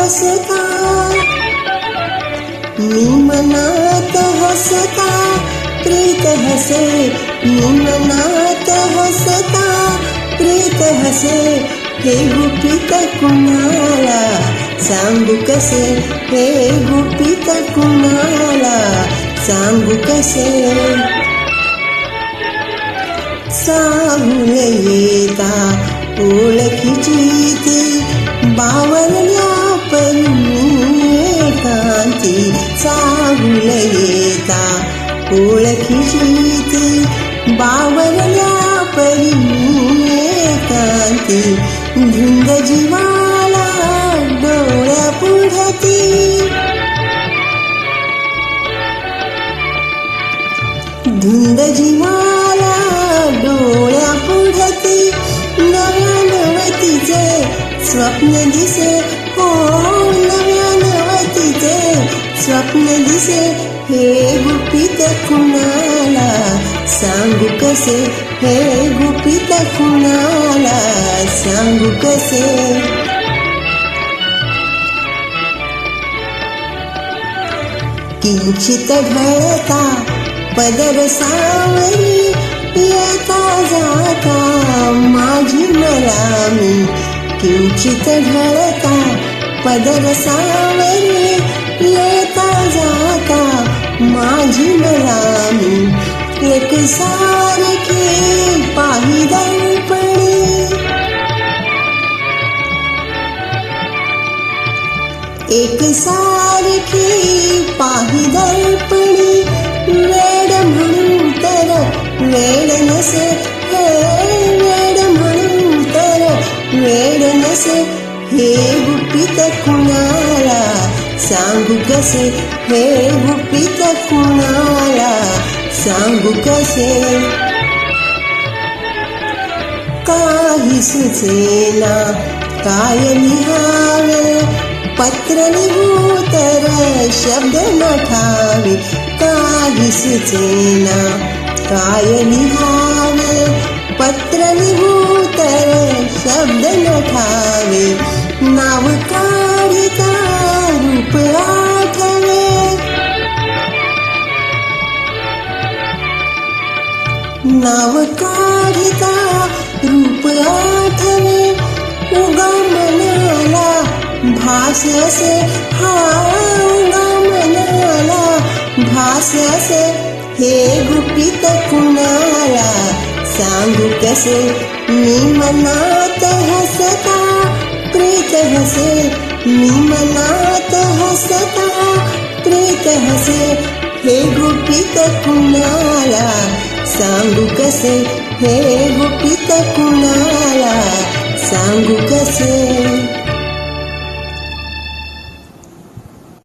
हसता, मी मनात हसता प्रीत हसे, मी मनात हसता प्रीत हसे. हे गुपित कुणाला सांगू कसे, हे गुपित कुणाला सांगू कसे. साहून येता ओळखीची ती बावरल्या परी एकांती. साहून येता ओळखीची ती बावरल्या परी एकांती. धुंद जीवाला डोळ्या पुढती, धुंद जीवाला डोळ्या पुढती. नव्या नवतीचे स्वप्न दिसे, हो नव्या नवतीचे स्वप्न दिसे. हे गुपित कुणाला सांगू कसे, हे गुपित कुणाला सांगू कसे. किंचित ढळता पदर सावरी, येता जाता माझी मला मी. किंचित ढळता पदर सावरी, येता जाता माझी मला मी. एक सारखी पाही दर्पणी, एक सारखी पाही दर्पणी. वेड म्हणून तर वेड नसे, हे वेड म्हणून तर वेड नसे. हे गुपित कुणाला सांगू कसे, हे गुपित कुणाला सांगू कसे. काही सुचेना काय लिहावे, पत्र लिहू तर शब्द नठावे. काही सुचेना काय लिहावे, पत्र लिहू तर शब्द नठावे. नाव काढिता रूप आठवे, नाव काढिता रूप आठवे. उगा मनाला भास असे, हा उगा मनाला भास असे. हे गुपित कुणाला सांगू कसे, मी मनात हसता प्रीत हसे, मी मनात हसता प्रीत हसे. हे गुपित कुणाला सांगू कसे, हे गुपित कुणाला सांगू कसे.